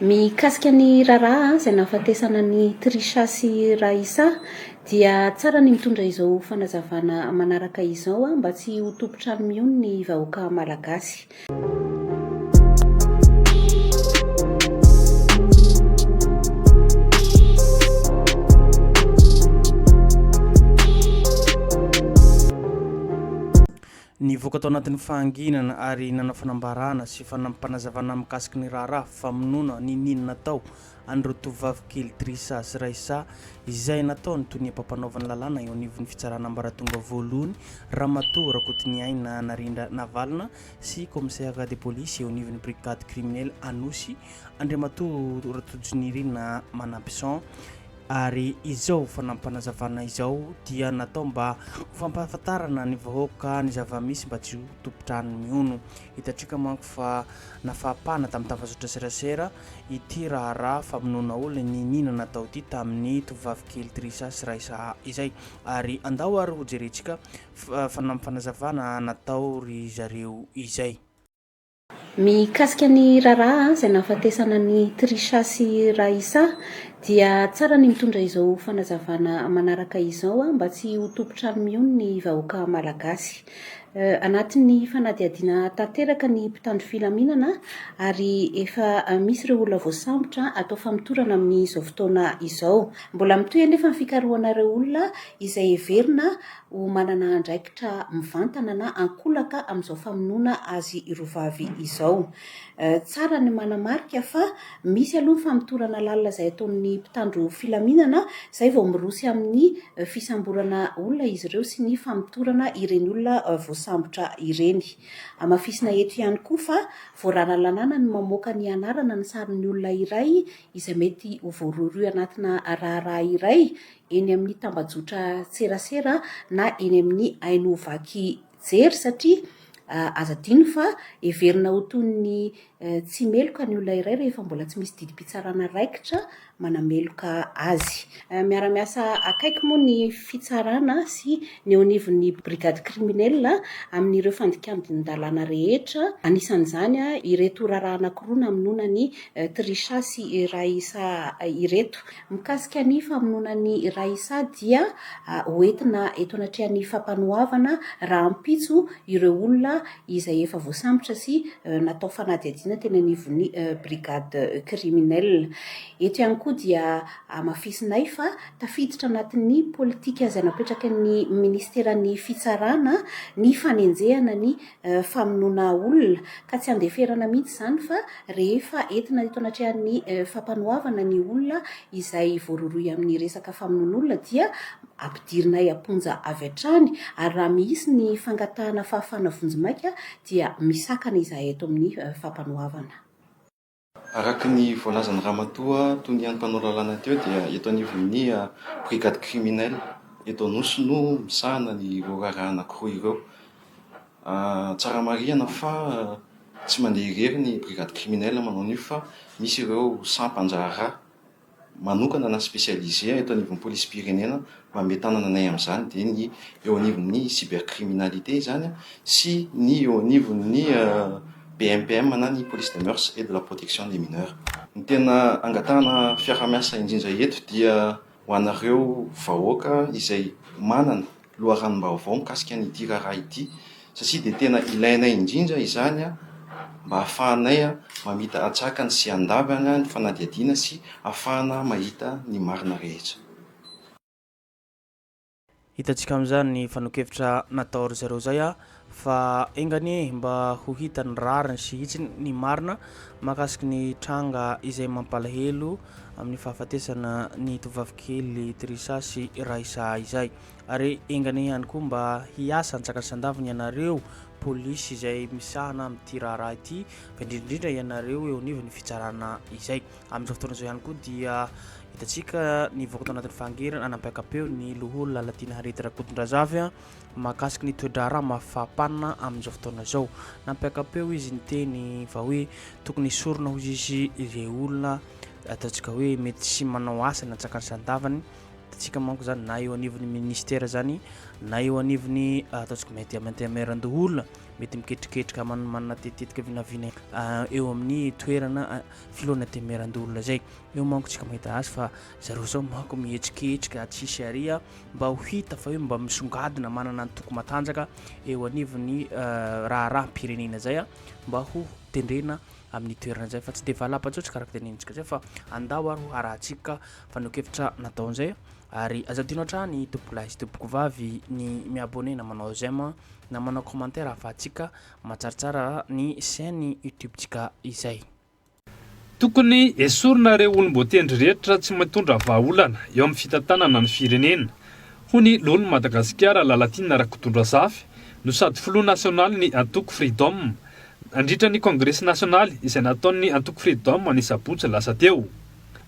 Mikasika ny raharaha izay nahafatesana ny Trisha sy Raisa dia tsara ny mitondra izao fanazavana manaraka izao mba tsy ho tompotrano mihony ny vahoaka malagasy. Ny voaka tao anatin'ny fahanginana ary nanao fanambarana sy fanampanazavana mikasiky ny raharaha famonoana ny ninona natao an'ireo tovovavy kely Trisha sy Raisa izay nataony toy ny ampapanaovana lalàna eo anivon'ny fitsarana ambaratonga voalohany Ramatoa Rakotoniaina Narindra Navalna sy commissaire de police eo anivon'ny brigade criminelle Anosy Andriamatoa Ratojinirina Manampisan. Ary izao fanampanazavana izao dia natao mba fampahafantarana ny vahoaka ny zava-misy mba tsy ho tompotrano mihono. Hitantsika manko fa nafapana tamin'ny tafazotra serasera ity raharaha famonoana olona ny ninona natao ity tamin'ny tovovavy kely Trisha sy Raisa izay. Ary andao ary ho jerentsika fanampanazavana natao ry zareo izay. Mikasika ny raharaha izay nahafatesana ny Trisha sy Raisa dia tsara ny mitondra izao fanazavana manaraka izao mba tsy ho tompotrano mihony ny vahoaka malagasy. Anatin'ny fanadihadiana tanteraka ny mpitandro filaminana ary efa misy ireo olona voasambotra atao famitorana amin'izao fotoana izao. Mbola mitohy anefa ny fikarohanareo olona izay heverina ho manana andraikitra mivantana na ankolaka amin'izao famonoana azy irovavy izao. Tsara ny manamarika fa misy aloha ny famitorana lalina izay ataon'ny mpitandro filaminana izay vao mirosy amin'ny fisamborana olona izy ireo sy ny famitorana ireny olona voasambotra ireny. Amafisina eto ihany koa fa voararan-lanàna ny mamoaka ny anarana ny sarin'ny olona iray izay mety ho voarohirohy anatina raharaha iray eny amin'ny tambajotra serasera na eny amin'ny haino vaky jery satria azadino fa heverina ho toy ny tsy meloka ny olona iray rehefa mbola tsy misy didim-pitsarana raikitra manameloka azy. Miara-miasa akaiky moa ny fitsarana sy ny eo anivon'ny brigade criminelle amin'ireo fandikandin-dalàna rehetra. Anisan'izany ireto raharaha anankiroa namonoana ny Trisha sy Raisa ireto. Mikasika ny famonoana ny Raisa dia hoentina eto anatrehan'ny fampanohavana raha ampitso ireo olona izay efa voasambotra sy natao fanadihadiana teny anivon'ny brigade criminelle. Eto ihany koa dia amafisinay fa tafiditra anatin'ny politika izay napetraka ny ministeran'ny fitsarana ny fanenjehana ny famonoana olona ka tsy andeferana mihitsy izany fa rehefa entina eto anatrehan'ny fampanohavana ny olona izay voarohirohy amin'ny resaka famonoana olona dia ampidirinay amponja avy hatrany ary raha misy ny fangatahana fahafahana vonjimaika dia misakana izahay eto amin'ny fampanohavana. Araka ny voalazan'ny Ramatoa toy ny an'mpanao lalàna teo dia eto anivon'ny brigade criminelle eto Anosy no misahana ny raharaha anankiroa ireo. Tsara marihana fa tsy mandeha irery ny brigade criminelle manao an'io fa misy ireo sampan-draharaha manokana na spécialisé eto anivon'ny police pirenena mba metanana anay amin'izany dia ny eo anivon'ny cybercriminalité zany sy ny eo anivon'ny BMPM na ny police des mœurs et de la protection des mineurs. Ny tena angatahana fiarah-miasa indrindra eto dia ho anareo vahoaka izay manana loharanom-baovao mikasika an'ity raharaha ity satria dia tena ilainay indrindra izany mba ahafahanay mamita atsakany sy andavana ny fanadihadiana sy ahafahana mahita ny marina rehetra. Hitantsika amin'izany ny fanokevitra natao ry zareo zay fa engany mba ho hitany rariny sy hitsiny ny marina mahakasiky ny tranga izay mampalahelo amin'ny fahafatesana ny tovovavy kely Trisha sy Raisa izay. Ary engany ihany koa mba hiasa antsakany sandaviny ianareo polisy izay misahana amin'ity raharaha ity fa indrindrindra ianareo eo anivon'ny fitsarana izay. Amin'izao fotoana izao ihany koa dia hitantsika ny voaka tao anatin'ny fahangirana anampiakapeo ny loholona Latina Harety Rakotondrazavy mahakasiky ny toe-draharaha mafapana amin'izao fotoana izao. Nampiakapeo izy ny teny fa hoe tokony sorona hozy izy ireo olona ataontsika hoe mety sy manao asa ny antsakany sandavany hitantsika manko zany na eo anivon'ny ministère zany na eo anivon'ny ataontsika mety mameran-doolona mety miketriketrika manana tetetika vinavina eo amin'ny toerana filoana temeran-doolona zay eo manko tsika mahita azy fa zareo zao manko mihetriketrika tsisy aria mba ho hita fa hoe mba misongadina manana ny toko matanjaka eo anivon'ny raha pirenena zay mba ho tendrena amin'ny toerana zay fa tsy de valapatsy karaha tenenintsika zay fa andao aro arahantsika fanokevitra nataon'izay ary azadino hatrany tompoko lahy sy tompoko vavy ny miabone na manao j'aime na manao commentaire ahafahantsika matsaratsara ny chaîne YouTube-tsika izay. Tokony esorina ireo olom-botendry rehetra tsy mitondra vahaolana eo amin'ny fitantanana ny firenena. Hony lolo Madagasikara lalatina rakotondra zafy no sady filoha nasionaly ny antoko Freedom. Andritra ny Congrès nasionaly izay nataon'ny antoko Freedom ny sabotsy lasa teo.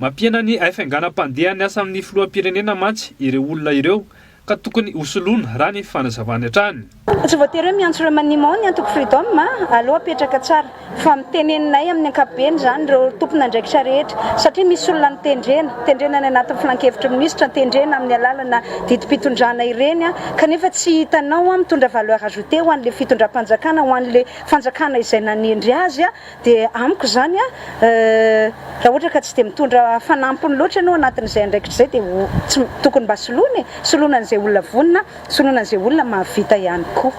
Mampiana ny haifenganam-pandeha ny asa amin'ny filoham-pirenena mantsy ireo olona ireo ka tokony hosoloana raha ny fanazavany hatrany. Tsy voatery hoe miantso ireo manimao ny antoko Freedom aloha apetraka tsara fa miteneninay amin'ny ankapobeny zany ireo tompon'andraikitra rehetra satria misy olona tendrena ny anatin'ny filan-kevitra minisitra tendrena amin'ny alalana didim-pitondrana ireny kanefa tsy hitanao mitondra valeur ajoutée ho an'le fitondram-panjakana ho an'le fanjakana izay nanendry azy dia amiko zany raha ohatra ka tsy dia mitondra fanampiny loatra ianao anatin'izay andraikitra zay dia tsy tokony mba soloina an'izay olona vonina soloina an'izay olona mahavita ihany koa.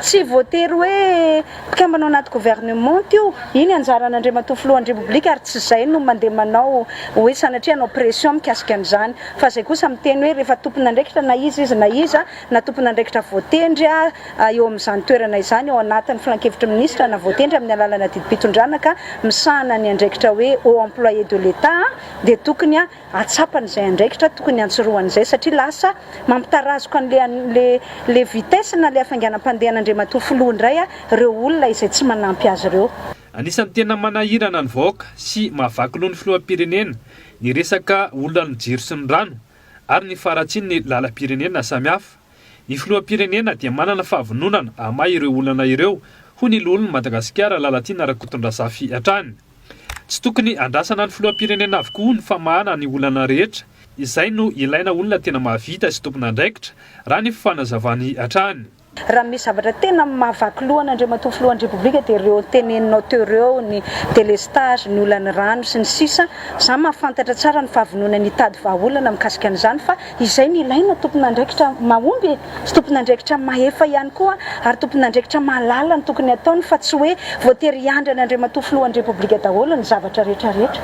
Tsy voatery hoe mpikambanao anaty gouvernement io iny anjaran'Andriamatoa filohan'ny Repoblika ary tsy izay no mandeha manao hoe sanatria anao pression mikasika an'izany fa izay kosa miteny hoe rehefa tompon'andraikitra na iza na tompon'andraikitra voatendry eo amin'izany toerana izany ao anatin'ny filan-kevitra minisitra na voatendry amin'ny alalana didim-pitondrana ka misahana ny andraikitra hoe au employé de l'État dia tokony atsapan'izay andraikitra tokony antsoroan'izay satria lasa mampitarazoko an'le vitesse na le hafainganam-pandehan'Andriamatoa filoha indray ireo olona izay tsy manampy azy ireo. Anisan'ny tena manahirana ny vahoaka sy mahavaky loha ny filoham-pirenena ny resaka olona ny jiro sy ny rano ary ny faratsiny ny lalam-pirenena samihafa. Ny filoham-pirenena dia manana fahavononana amahy ireo olana ireo ho ny lolon'ny Madagasikara lalatina rakotondra zafy hatrany. Tsy tokony andrasana ny filoham-pirenena avokoa ny famahana ny olana rehetra. Izay no ilaina olona tena mahavita sy tompon'andraikitra raha ny fanazavany hatrany. Raha misy zavatra tena mahavaky lohan'Andriamatoa filohan'ny Repoblika dia ireo teneninao teo ireo ny délestage ny olan'ny rano sy ny sisa za mahafantatra tsara ny fahavonona ny tady vahaolana mikasika an'izany fa izay ny ilaina tompon'andraikitra mahomby sy tompon'andraikitra mahefa ihany koa ary tompon'andraikitra mahalala ny tokony ataony fa tsy hoe voatery hiandry an'Andriamatoa filohan'ny Repoblika daholo ny zavatra rehetrarehetra.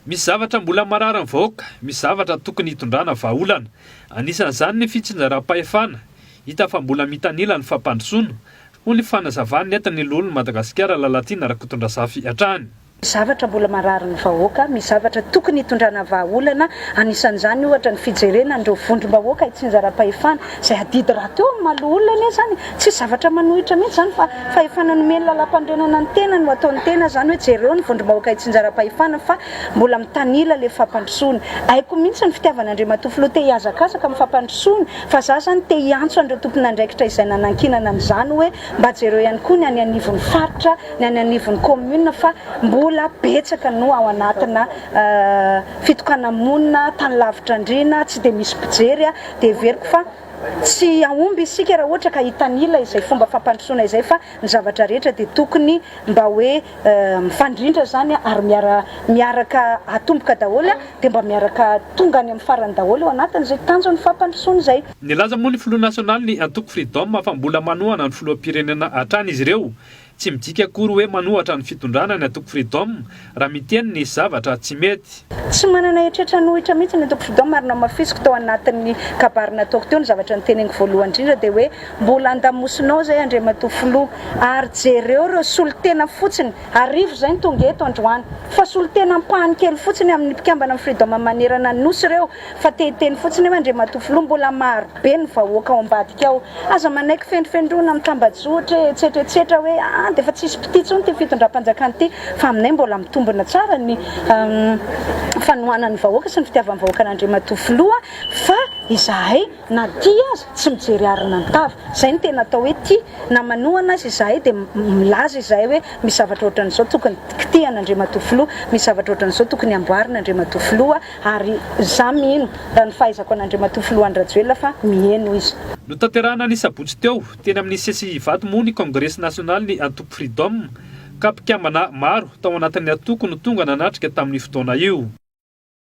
Misy zavatra mbola marary ny vahoaka, misy zavatra tokony hitondrana vahaolana. Anisan'izany ny fitsinjaram-pahefana. Hita fa mbola mitanila ny fampandrosoana ho ny fanazavany entin'ny lolon'ny Madagasikara lalatina rakotondra zafy hatrany. Zavatra mbola marary ny vahoaka, misy zavatra tokony hitondrana vahaolana, anisan'izany ohatra ny fijerena andreo vondrom-bahoaka hitsinjaram-pahefana izay adidy raha teo maloholoana anie zany tsy zavatra manohitra mihitsy zany fa fahefana nomeny lalam-pandrenana ny tena no ataon'ny tena zany hoe jereo ny vondrom-bahoaka hitsinjaram-pahefana fa mbola mitanila le fampandrosoana. Haiko mihitsy ny fitiavan'Andriamatoa filoha te hiazakazaka amin'ny fampandrosoana fa za zany te hiantso andreo tompon'andraikitra izay nanankinana an'izany hoe mba jereo ihany koa ny any anivon'ny faritra ny any anivon'ny commune fa mbola betsaka no ao anatina fitokana monina tany lavitra andrina tsy dia misy mpijery dia veriko fa tsy ahomby isika raha ohatra ka hitanila izay fomba fampandrosoana izay fa ny zavatra rehetra dia tokony mba hoe mifandrindra zany ary miaraka atomboka daholo dia mba miaraka tonga any amin'ny farany daholo ao anatin'izay tanjon'ny fampandrosoana izay. Nilaza moa ny filoha nasionaly ny antoko Freedom fa mbola manohana ny filoham-pirenena hatrany izy ireo. Tsy midika akory hoe manohatra ny fitondrana ny antoko Freedom raha miteny ny zavatra tsy mety. Tsy manana eritreretra nohitra mihitsy ny antoko Freedom ary namafisiko tao anatin'ny kabarina ataoko teo ny zavatra niteneniko voalohany indrindra dia hoe mbola andamosinao zay Andriamatoa filoha ary jereo ireo solitena fotsiny arivo zay ny tonga eto androany fa solitena ampahany kely fotsiny amin'ny mpikambana amin'ny Freedom manerana ny nosy ireo fa tehiteny fotsiny hoe Andriamatoa filoha mbola maro be ny vahoaka ao ambadika ao aza manaiky fendrofendrona amin'ny tambajotra etsetretsetra hoe dia efa tsisy mpititsony ty fitondram-panjakana ty fa aminay mbola mitombona tsara ny fanohanan'ny vahoaka sy ny fitiavan'ny vahoaka an'Andriamatoa filoha fa izahay na tia azy tsy mijery arina mitava. Izay ny tena atao hoe tia na manohana azy izahay dia milaza izahay hoe misy zavatra ohatran'izao tokony kitihan'Andriamatofiloha, misy zavatra ohatran'izao tokony amboarin'Andriamatofiloha, ary izaho mihino raha ny fahaizako an'Andriamatofiloha Andrajoelina fa miheno izy. No tanterahana ny sabotsy teo teny amin'ny sesy vato moa ny Congrès national ny Antoko Freedom ka mpikambana maro tao anatin'ny atoko no tonga nanatrika tamin'ny fotoana io.